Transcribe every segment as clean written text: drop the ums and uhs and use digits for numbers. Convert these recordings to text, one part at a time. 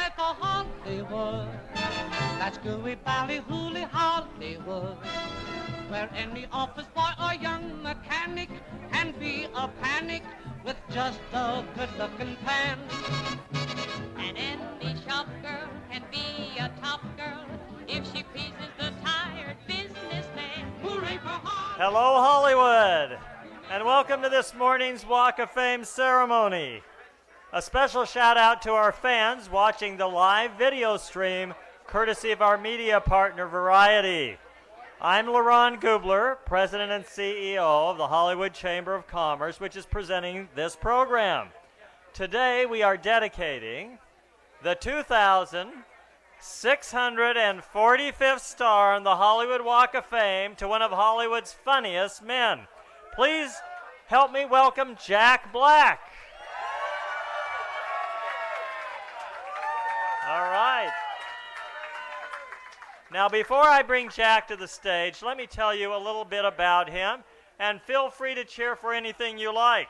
like a Hollywood. That's gooey, bally-hooly Hollywood, where any office boy or young mechanic can be a panic with just a good-looking pan. And any shop girl can be a top girl if she pleases the tired businessman. Hooray for Hollywood! Hello, Hollywood, and welcome to this morning's Walk of Fame ceremony. A special shout out to our fans watching the live video stream courtesy of our media partner, Variety. I'm LaRon Gubler, President and CEO of the Hollywood Chamber of Commerce, which is presenting this program. Today, we are dedicating the 2,645th star on the Hollywood Walk of Fame to one of Hollywood's funniest men. Please help me welcome Jack Black. All right. Now, before I bring Jack to the stage, let me tell you a little bit about him, and feel free to cheer for anything you like.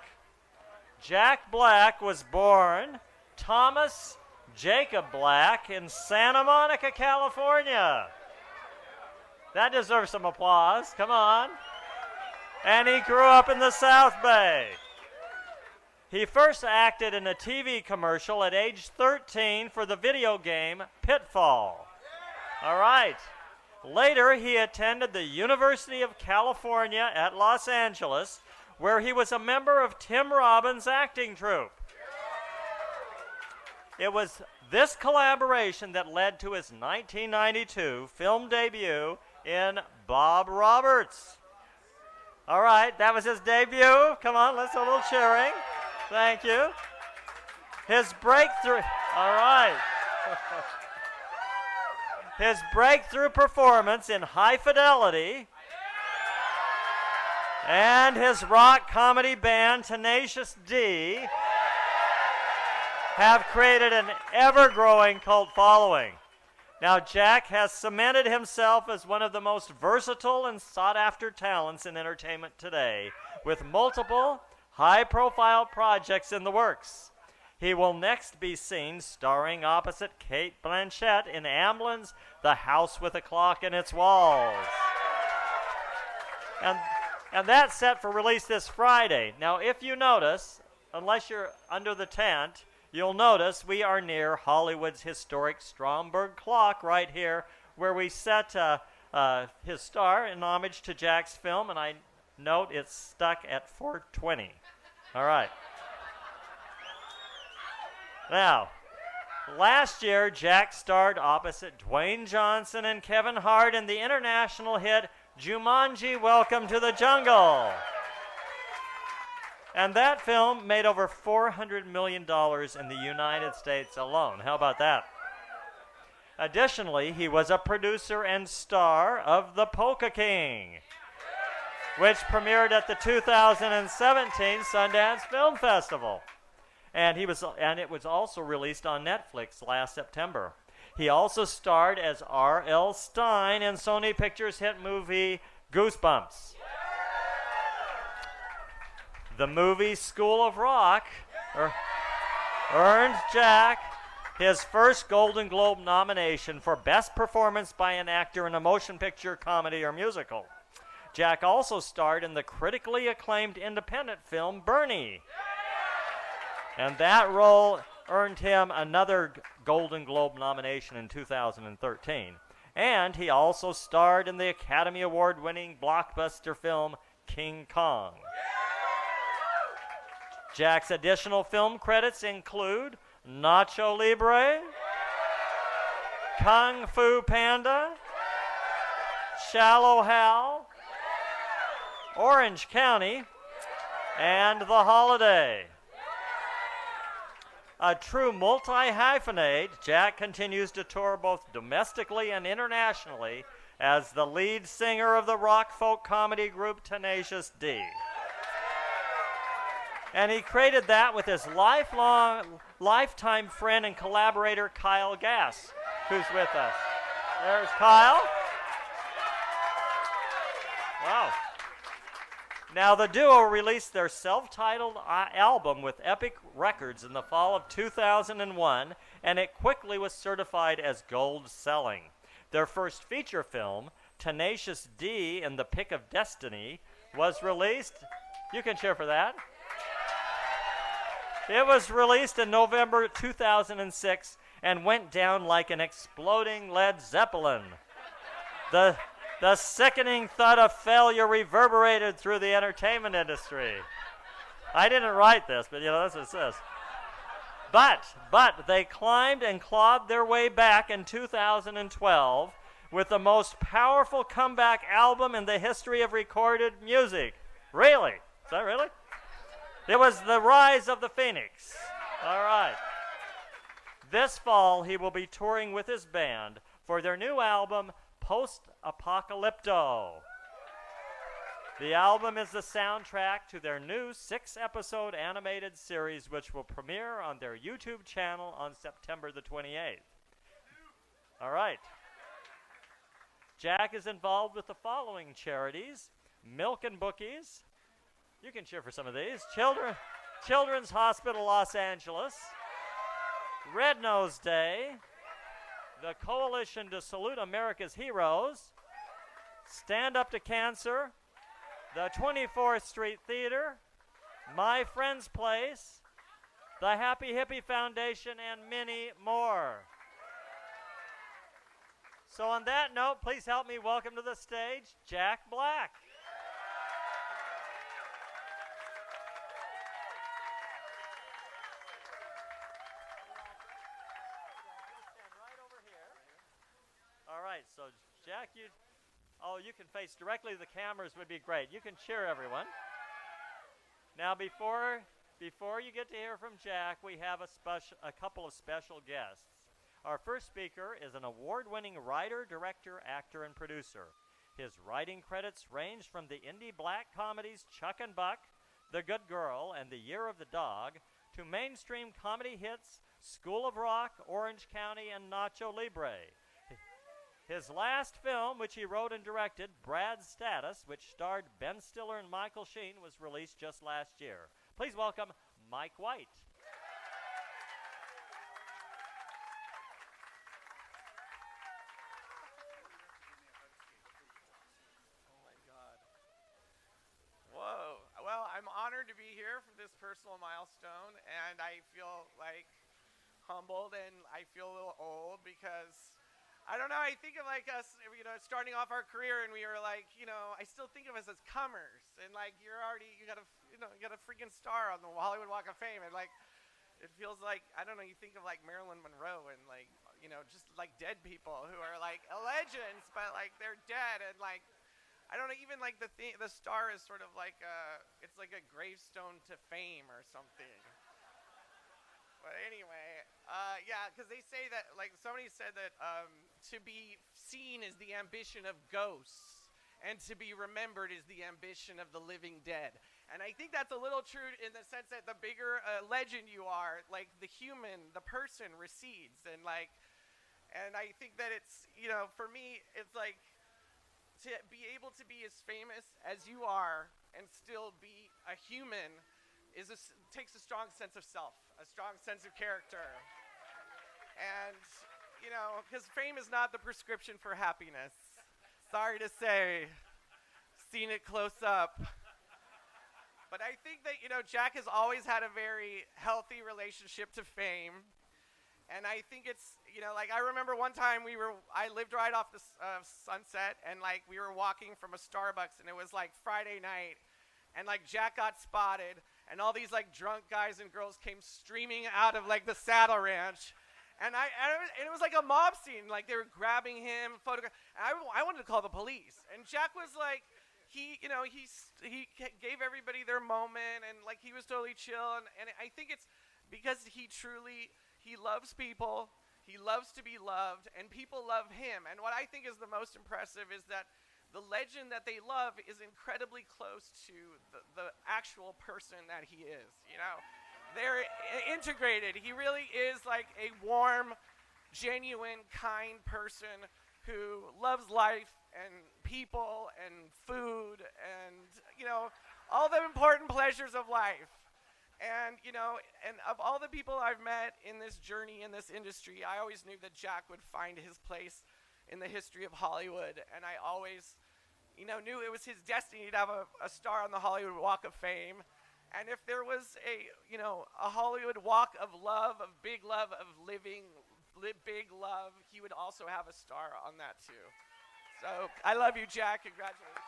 Jack Black was born Thomas Jacob Black in Santa Monica, California. That deserves some applause. Come on. And he grew up in the South Bay. He first acted in a TV commercial at age 13 for the video game Pitfall. All right. Later, he attended the University of California at Los Angeles, where he was a member of Tim Robbins' acting troupe. It was this collaboration that led to his 1992 film debut in Bob Roberts. All right, that was his debut. Come on, let's do a little cheering. Thank you. His breakthrough, all right. His breakthrough performance in High Fidelity and his rock comedy band Tenacious D have created an ever-growing cult following. Now, Jack has cemented himself as one of the most versatile and sought-after talents in entertainment today, with multiple high-profile projects in the works. He will next be seen starring opposite Cate Blanchett in Amblin's The House with a Clock in Its Walls. And that's set for release this Friday. Now, if you notice, unless you're under the tent, you'll notice we are near Hollywood's historic Stromberg clock right here, where we set his star in homage to Jack's film, and I note it's stuck at 4:20. All right. Now, last year, Jack starred opposite Dwayne Johnson and Kevin Hart in the international hit Jumanji: Welcome to the Jungle. And that film made over $400 million in the United States alone. How about that? Additionally, he was a producer and star of The Polka King, which premiered at the 2017 Sundance Film Festival. And it was also released on Netflix last September. He also starred as R.L. Stine in Sony Pictures' hit movie Goosebumps. The movie School of Rock earned Jack his first Golden Globe nomination for Best Performance by an Actor in a Motion Picture, Comedy, or Musical. Jack also starred in the critically acclaimed independent film Bernie. And that role earned him another Golden Globe nomination in 2013. And he also starred in the Academy Award-winning blockbuster film King Kong. Jack's additional film credits include Nacho Libre, Kung Fu Panda, Shallow Hal, Orange County, and The Holiday. A true multi-hyphenate, Jack continues to tour both domestically and internationally as the lead singer of the rock folk comedy group Tenacious D. And he created that with his lifetime friend and collaborator, Kyle Gass, who's with us. There's Kyle. Wow. Now, the duo released their self-titled album with Epic Records in the fall of 2001, and it quickly was certified as gold selling. Their first feature film, Tenacious D in the Pick of Destiny, was released. You can cheer for that. It was released in November 2006 and went down like an exploding Led Zeppelin. The sickening thud of failure reverberated through the entertainment industry. I didn't write this, but that's what it says. But they climbed and clawed their way back in 2012 with the most powerful comeback album in the history of recorded music. Really? Is that really? It was The Rise of the Phoenix. All right. This fall, he will be touring with his band for their new album, Post-Apocalypto. The album is the soundtrack to their new 6-episode animated series, which will premiere on their YouTube channel on September the 28th. All right. Jack is involved with the following charities: Milk and Bookies. You can cheer for some of these. Children's Hospital Los Angeles. Red Nose Day. The Coalition to Salute America's Heroes. Stand Up to Cancer. The 24th Street Theater. My Friend's Place. The Happy Hippie Foundation, and many more. So on that note, please help me welcome to the stage Jack Black. All right, so Jack, you can face directly to the cameras would be great. You can cheer, everyone. Now, before you get to hear from Jack, we have a couple of special guests. Our first speaker is an award-winning writer, director, actor, and producer. His writing credits range from the indie black comedies Chuck and Buck, The Good Girl, and The Year of the Dog, to mainstream comedy hits School of Rock, Orange County, and Nacho Libre. His last film, which he wrote and directed, Brad's Status, which starred Ben Stiller and Michael Sheen, was released just last year. Please welcome Mike White. Oh my God. Whoa. Well, I'm honored to be here for this personal milestone, and I feel like humbled, and I feel a little old because I don't know, I think of like us, starting off our career, and we were like, I still think of us as comers, and like you got a freaking star on the Hollywood Walk of Fame, and like it feels like, I don't know, you think of like Marilyn Monroe and like, just like dead people who are like legends, but like they're dead, and like I don't know, even like the star is sort of like it's like a gravestone to fame or something. But anyway, yeah, because they say that, like, somebody said that to be seen is the ambition of ghosts, and to be remembered is the ambition of the living dead. And I think that's a little true in the sense that the bigger legend you are, like, the human, the person recedes. And I think that it's, for me, it's like, to be able to be as famous as you are and still be a human takes a strong sense of self, a strong sense of character. And, because fame is not the prescription for happiness. Sorry to say, seen it close up. But I think that, Jack has always had a very healthy relationship to fame. And I think it's, I remember one time I lived right off the Sunset, and like we were walking from a Starbucks, and it was like Friday night, and like Jack got spotted, and all these like drunk guys and girls came streaming out of like the Saddle Ranch, and it was like a mob scene, like they were grabbing him, I wanted to call the police, and Jack was like, he gave everybody their moment, and like he was totally chill, and I think it's because he loves people, he loves to be loved, and people love him. And what I think is the most impressive is that the legend that they love is incredibly close to the actual person that he is, They're integrated. He really is like a warm, genuine, kind person who loves life and people and food and, all the important pleasures of life. And, you know, and of all the people I've met in this journey in this industry, I always knew that Jack would find his place in the history of Hollywood. And I always, you know, knew it was his destiny to have a star on the Hollywood Walk of Fame. And if there was a Hollywood Walk of love, of big love, of living, big love, he would also have a star on that too. So I love you, Jack. Congratulations.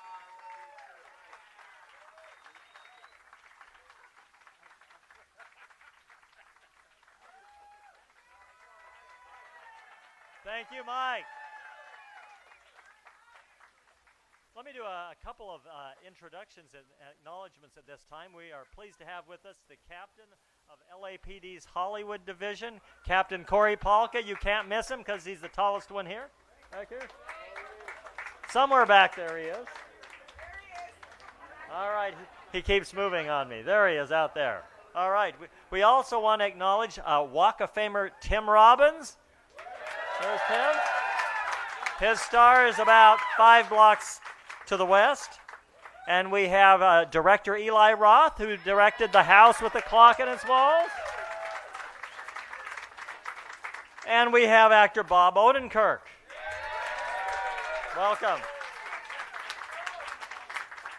Thank you, Mike. Let me do a couple of introductions and acknowledgments at this time. We are pleased to have with us the captain of LAPD's Hollywood Division, Captain Corey Polka. You can't miss him because he's the tallest one here. Back here? Somewhere back there he is. All right, he keeps moving on me. There he is out there. All right, we also want to acknowledge Walk of Famer Tim Robbins. There's Tim. His star is about 5 blocks to the west. And we have director Eli Roth, who directed The House with the Clock in its Walls. And we have actor Bob Odenkirk. Welcome.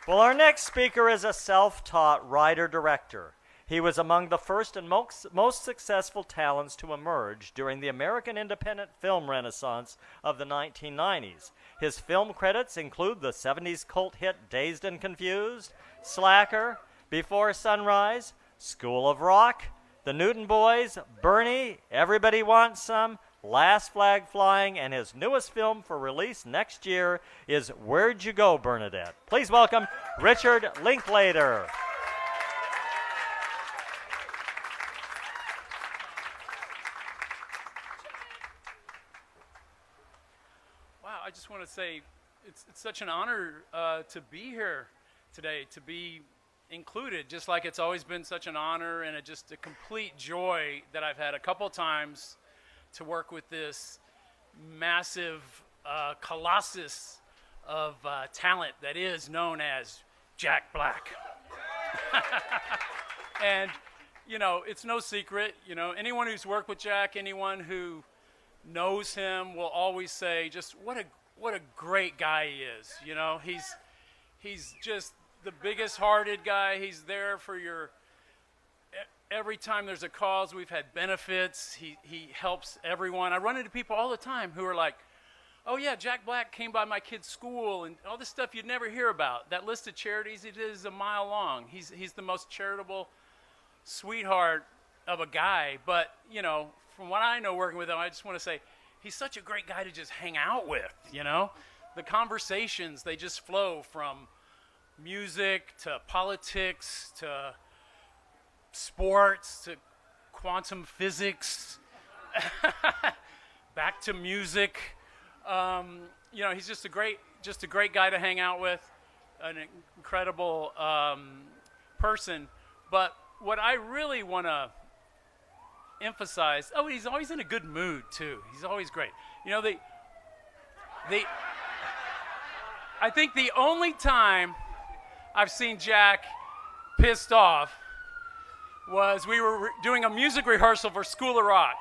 Well, our next speaker is a self-taught writer-director. He was among the first and most successful talents to emerge during the American independent film renaissance of the 1990s. His film credits include the 70s cult hit Dazed and Confused, Slacker, Before Sunrise, School of Rock, The Newton Boys, Bernie, Everybody Wants Some, Last Flag Flying, and his newest film for release next year is Where'd You Go, Bernadette? Please welcome Richard Linklater. I just want to say it's such an honor to be here today, to be included, just like it's always been such an honor and just a complete joy that I've had a couple times to work with this massive colossus of talent that is known as Jack Black. And, you know, it's no secret, you know, anyone who's worked with Jack, anyone who knows him will always say just what a great guy he is. You know, he's just the biggest hearted guy. He's there for your every time there's a cause. We've had benefits. He helps everyone. I run into people all the time who are like, oh yeah, Jack Black came by my kid's school and all this stuff you'd never hear about. That list of charities, it is a mile long. He's the most charitable sweetheart of a guy. But, you know, from what I know working with him, I just want to say he's such a great guy to just hang out with, you know? The conversations, they just flow from music to politics to sports to quantum physics, back to music. You know, he's just a great guy to hang out with, an incredible person. But what I really want to emphasize, he's always in a good mood too. He's always great. You know, I think the only time I've seen Jack pissed off was we were doing a music rehearsal for School of Rock,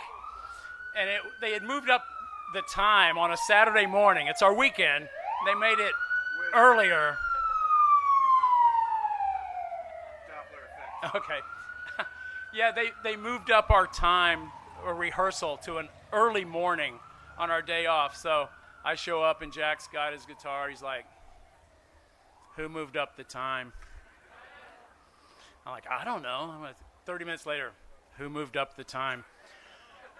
and they had moved up the time on a Saturday morning. It's our weekend. They made it earlier. Okay. Yeah, they moved up our time or rehearsal to an early morning on our day off. So I show up and Jack's got his guitar. He's like, who moved up the time? I'm like, I don't know. 30 minutes later, who moved up the time?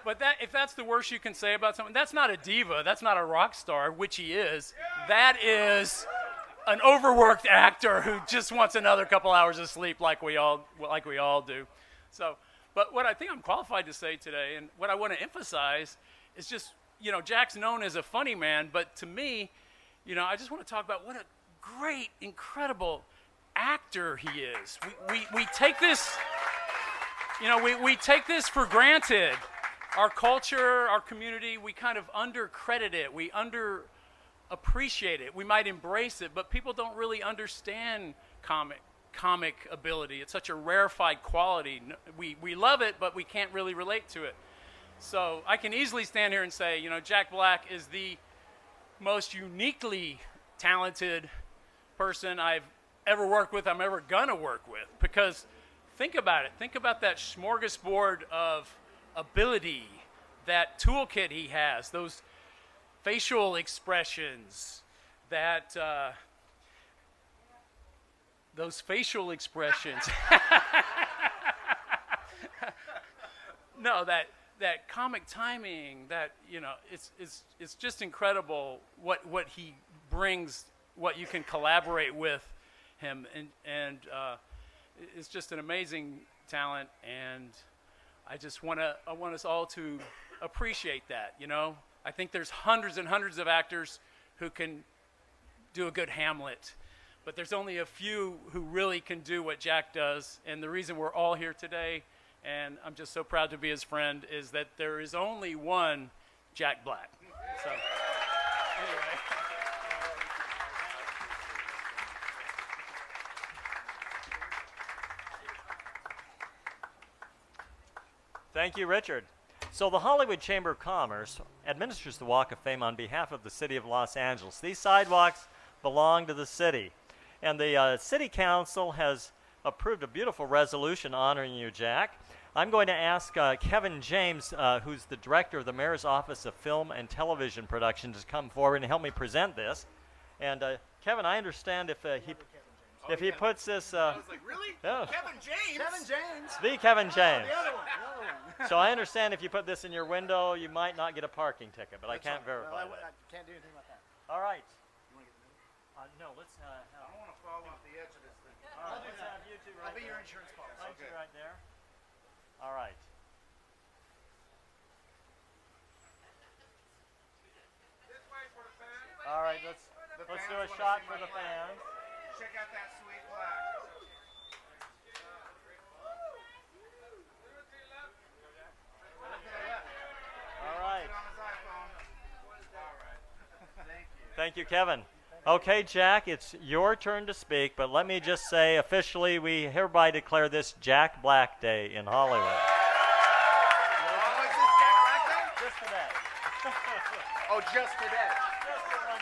But if that's the worst you can say about someone, that's not a diva. That's not a rock star, which he is. That is an overworked actor who just wants another couple hours of sleep like we all do. So, but what I think I'm qualified to say today, and what I want to emphasize, is just, you know, Jack's known as a funny man, but to me, you know, I just want to talk about what a great, incredible actor he is. We take this, you know, we take this for granted. Our culture, our community, we kind of undercredit it. We underappreciate it. We might embrace it, but people don't really understand comic ability. It's such a rarefied quality. We love it, but we can't really relate to it. So I can easily stand here and say, you know, Jack Black is the most uniquely talented person I've ever worked with, I'm ever gonna work with. Because think about it. Think about that smorgasbord of ability, that toolkit he has, those facial expressions, that those facial expressions. No, that comic timing, that, you know, it's just incredible what he brings, what you can collaborate with him, and it's just an amazing talent, and I want us all to appreciate that, you know. I think there's hundreds and hundreds of actors who can do a good Hamlet, but there's only a few who really can do what Jack does, and the reason we're all here today, and I'm just so proud to be his friend, is that there is only one Jack Black. So, anyway. Thank you, Richard. So the Hollywood Chamber of Commerce administers the Walk of Fame on behalf of the city of Los Angeles. These sidewalks belong to the city. And the city council has approved a beautiful resolution honoring you, Jack. I'm going to ask Kevin James, who's the director of the Mayor's Office of Film and Television Production, to come forward and help me present this. And Kevin, I understand if he puts this... I was like, really? Yeah. Kevin James? Kevin James? The Kevin James. The other one. So I understand if you put this in your window, you might not get a parking ticket, but I can't verify I that. can't do anything about that. All right. You want to get the middle? No, let's I don't want to fall off the edge of this thing. All right, let's have you two right I'll be there. your insurance policy. Thank you right there. All right. This way for the fans. All right, let's do a shot for the fans. Check out that sweet flag. All right. On his iPhone. All right. Thank you. Thank you, Kevin. Okay, Jack, it's your turn to speak, but let me just say officially we hereby declare this Jack Black Day in Hollywood. Oh, is this Jack Black Day? Just today. Oh, just today. Just for one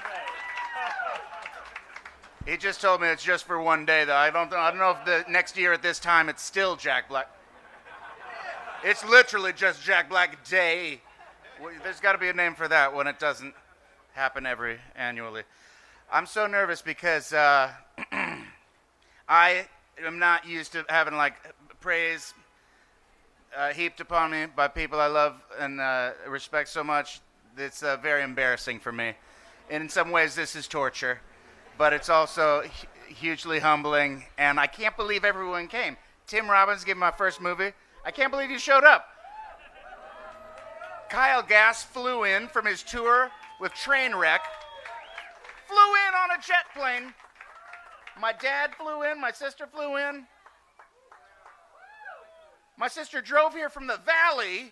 day. He just told me it's just for one day, though. I don't know if the next year at this time it's still Jack Black. It's literally just Jack Black Day. There's got to be a name for that when it doesn't happen annually. I'm so nervous because I am not used to having like praise heaped upon me by people I love and respect so much. It's very embarrassing for me. And in some ways, this is torture, but it's also hugely humbling. And I can't believe everyone came. Tim Robbins gave my first movie. I can't believe you showed up. Kyle Gass flew in from his tour with Trainwreck. Flew in on a jet plane. My dad flew in. My sister flew in. My sister drove here from the valley.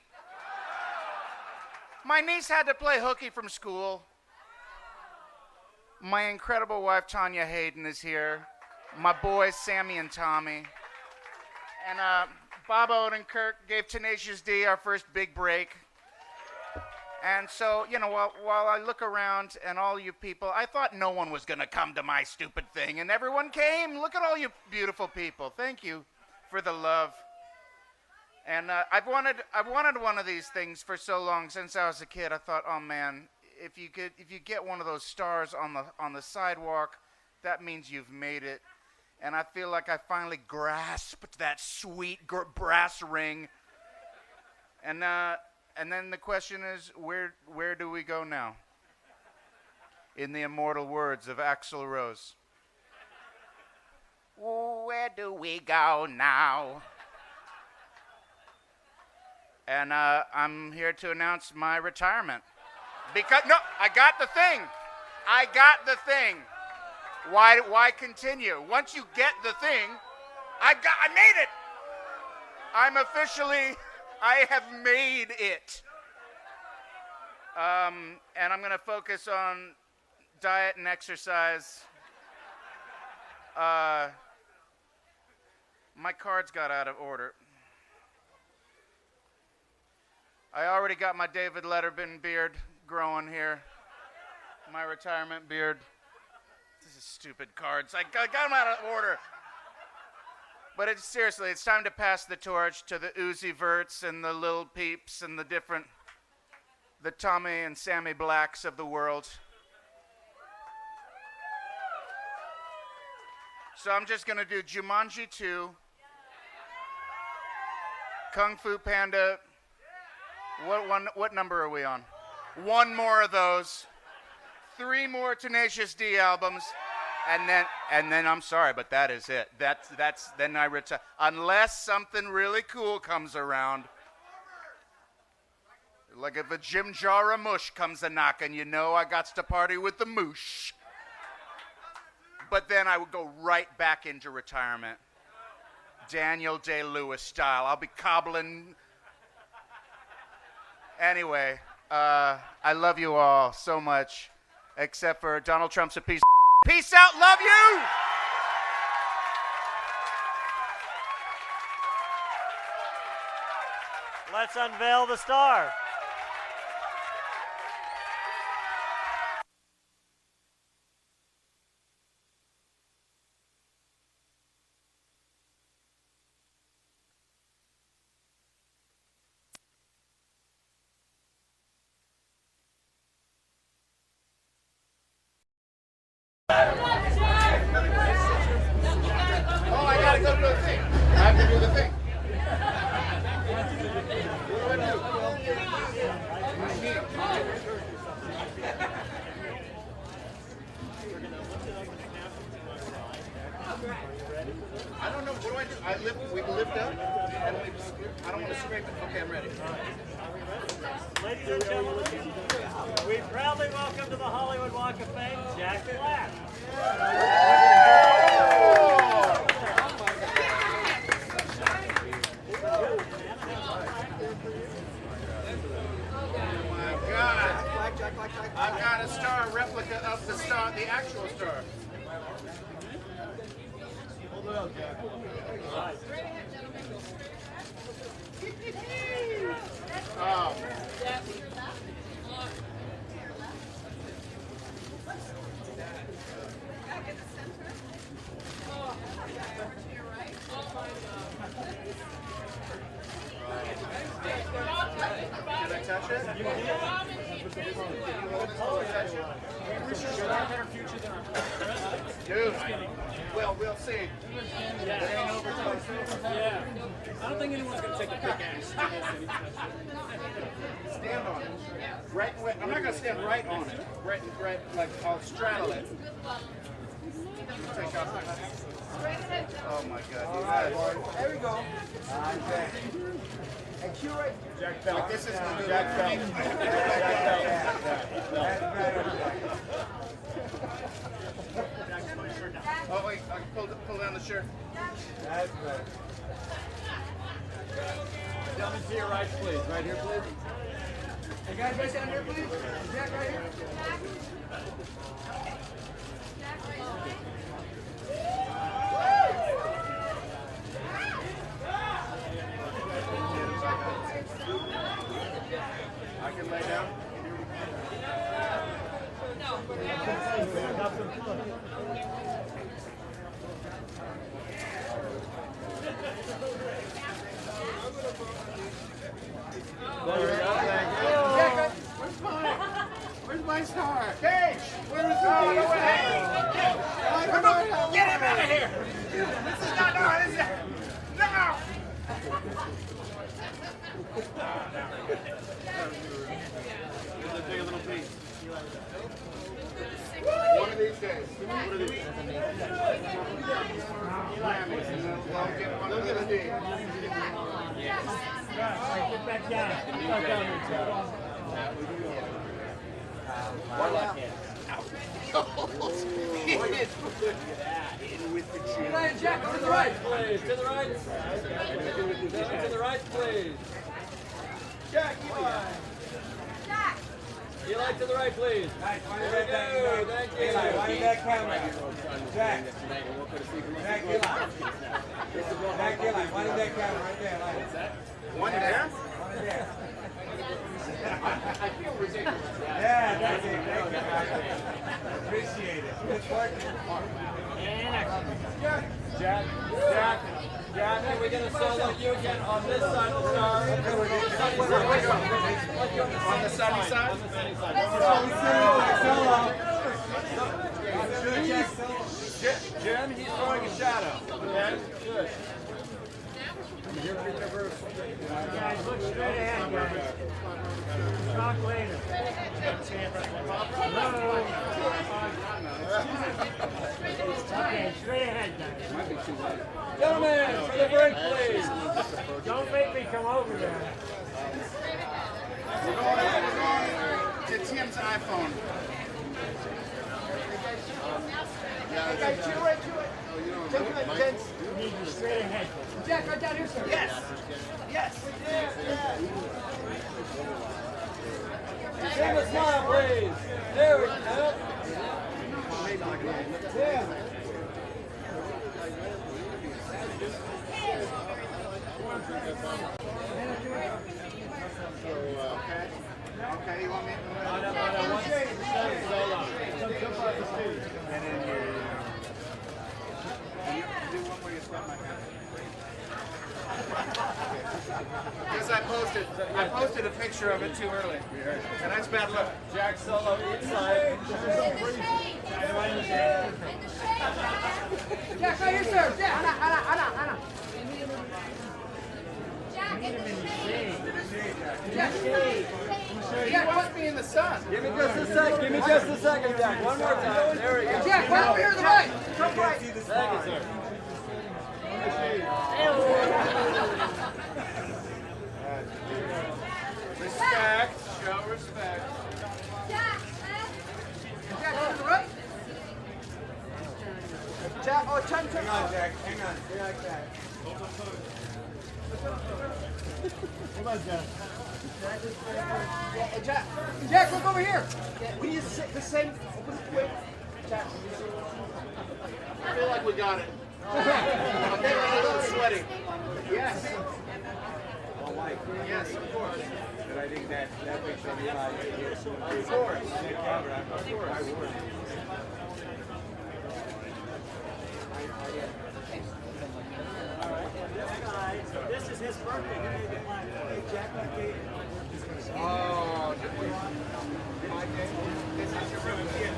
My niece had to play hooky from school. My incredible wife, Tanya Hayden, is here. My boys, Sammy and Tommy. And Bob Odenkirk gave Tenacious D our first big break. And so, you know, while I look around and all you people, I thought no one was going to come to my stupid thing, and everyone came. Look at all you beautiful people. Thank you for the love. And I've wanted one of these things for so long since I was a kid. I thought, oh man, if you get one of those stars on the sidewalk, that means you've made it. And I feel like I finally grasped that sweet brass ring. And then the question is, where do we go now? In the immortal words of Axl Rose. Where do we go now? And I'm here to announce my retirement. Because, no, I got the thing. Why continue? Once you get the thing, I made it. I have made it. And I'm going to focus on diet and exercise. My cards got out of order. I already got my David Letterman beard growing here. My retirement beard. This is stupid cards. I got them out of order. But seriously, it's time to pass the torch to the Uzi Verts and the Lil Peeps and the Tommy and Sammy Blacks of the world. So I'm just going to do Jumanji 2, Kung Fu Panda. What number are we on? One more of those. 3 more Tenacious D albums. And then I'm sorry, but that is it. Then I retire. Unless something really cool comes around. Like if a Jim Jara mush comes a knocking, you know I got to party with the moosh. But then I would go right back into retirement. Daniel Day-Lewis style. I'll be cobbling. Anyway, I love you all so much. Except for Donald Trump's a piece of Peace out, love you! Let's unveil the star. I don't know. What do I do? We lift up? And I don't want to scrape it. Okay, I'm ready. Ladies and gentlemen, we proudly welcome to the Hollywood Walk of Fame, Jack Black. I've got a star, a replica of the star, the actual star. Hold it up, Jack. Oh. Can I touch it? Dude, well, we'll see. Yeah. I don't think anyone's going to take a pickaxe. Stand on it. Right, I'm not going to stand right on it. Right, like I'll straddle it. Take off. Oh my God. There we go. And cue right. Jack Bell. Like this is Jack Bell. Oh wait, I can pull down the shirt. That's right. Gentlemen, to your right, please. Right here, please. Hey guys, right down here, please. Jack, right here. I can lay down. There we go. Jack, where's my star? Cage! Where is the Come on, get him out of here! This is not, no, this is, no! Take a little piece. One of these days. One of these days. Look at the D. Get back down. Back down there, One now. Jack, to the right, please. To the right. To the right, please. Jack, keep it. Jack. Eli, to the right, please. Nice. There we go. Thank you. Eli, why did that camera? Jack. Jack, Eli. Jack, Eli, why did that camera right there? What's that? One there? One there. I feel ridiculous. Yeah, that's it. Thank you. Appreciate it. It's working. Jack, are we going to solo you again on this side of the star? On the sunny side? On the sunny side. Jim, he's throwing a shadow. Okay? Good. Guys, look straight ahead, guys. Talk later. Okay, straight ahead, guys. Gentlemen, for the break, please. Don't make me come over there. We're going to Tim's iPhone. Hey guys, chill right to it. You need to straight ahead. Jack, right down here, sir. Yes. Yes. Give a smile, please. There we go. Yeah. Okay, you want me to do one where you stop my hand? Because I posted a picture of it too early. And that's bad luck. Jack solo inside. Jack, right here, sir. Jack. Anna. Jack, in the shade. Jack, Must be in the sun. give me just a sec. Give me just a second, Jack. One more time. There we go. Jack, right over here to the right. Come right. Thank you, sir. Respect. Show respect. Jack, Jack, over to the right. Jack, oh, turn. Hang on, Jack. Hang on. Stay like that. Hold on, Jack. Jack, look over here. We need the same. Wait. Jack. I feel like we got it. I'm getting a little sweaty. Yes. Yes, of course. But I think that makes everybody. Of course. Of course. This is his birthday. Hey, Jack, Oh, this is your birthday.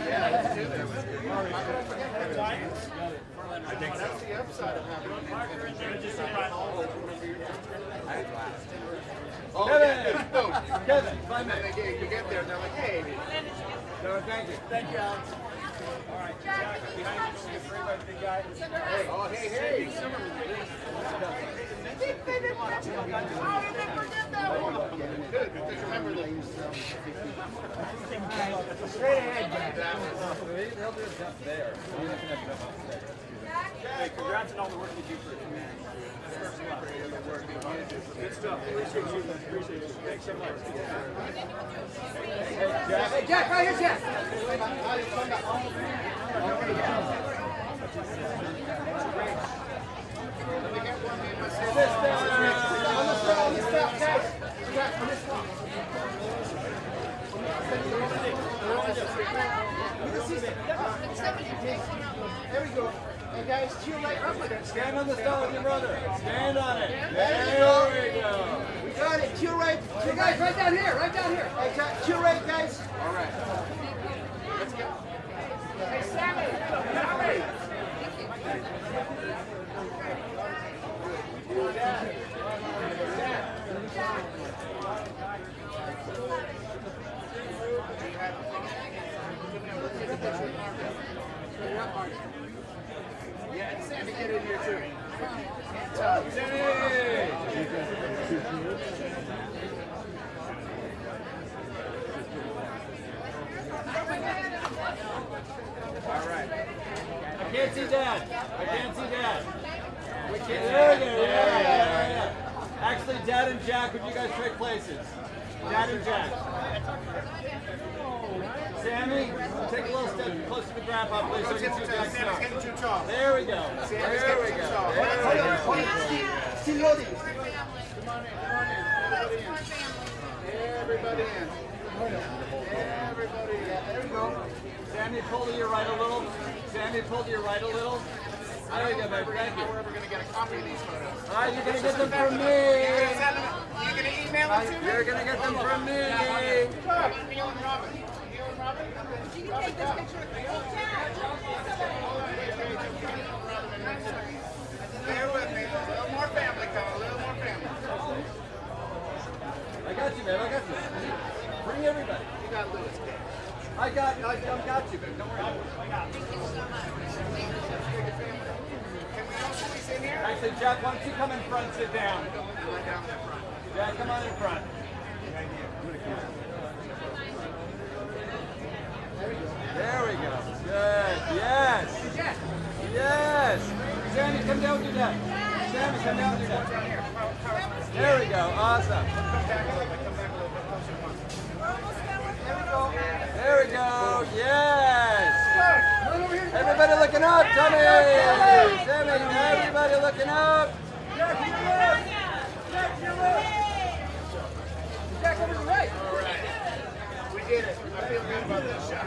Yeah, let's do this. I think so. That's the upside of having Kevin, you get there and they're like, hey. No, thank you. Thank you, Alex. All right, Jack, behind you, see a free by the big guy. Hey, oh, hey. Good, because remember that. Straight ahead, Jack. They'll do a jump there. Hey, congrats on all the work you do for the community. Good stuff. Appreciate you. Thanks so much. Hey, Jack, right here, Jack. Let me get one in myself. On the stop, guys. Jack, on this stop. There we go. Hey guys, to your right, up with it. Stand on the stall with your brother. Stand on it. There we go. We got it. To your right. Hey guys, right down here. Right down here. Hey, to your right, guys. All right. Let's go. Hey, Sammy. Yeah, and Sammy, get in here too. Sammy! can't see Dad. I can't see Dad. We can't. There we go. Yeah. Actually, Dad and Jack, would you guys trade places? Dad and Jack. Sammy, take a little step closer to the grandpa, please, so you can see Jack's Sammy's getting too tall. There we go. Sammy's There we getting go. too tall. There we go. Steve Lodi. Come on in. Everybody in. Everybody in. There we go. Sammy, pull to your right a little. Sammy, pull to your right a little. There we go, baby. Thank you. We're ever going to get a copy of these photos. All right, you're going to get them from me. You're going to email them to me? You're going to get them from me. Neil and Robin. Neil and Robin. You can take this picture with me. Bear with me. A little more family, Colin. A little more family. I got you, babe. I got you. Bring everybody. You got Lewis, kid. I got you, babe. Don't worry. Thank you so much. Can we all squeeze in here? Actually, Jack, why don't you come in front, sit down. Right down in front. Jack, come on in front. There we go. Good. Yes. Yes. Sammy, come down with your dad. Sammy, come down with your dad. There we go. Awesome. There we go. Yes. Everybody looking up, Tommy. Sammy, everybody looking up. Jack, over to the right. All right. We did it. I feel good about this shot.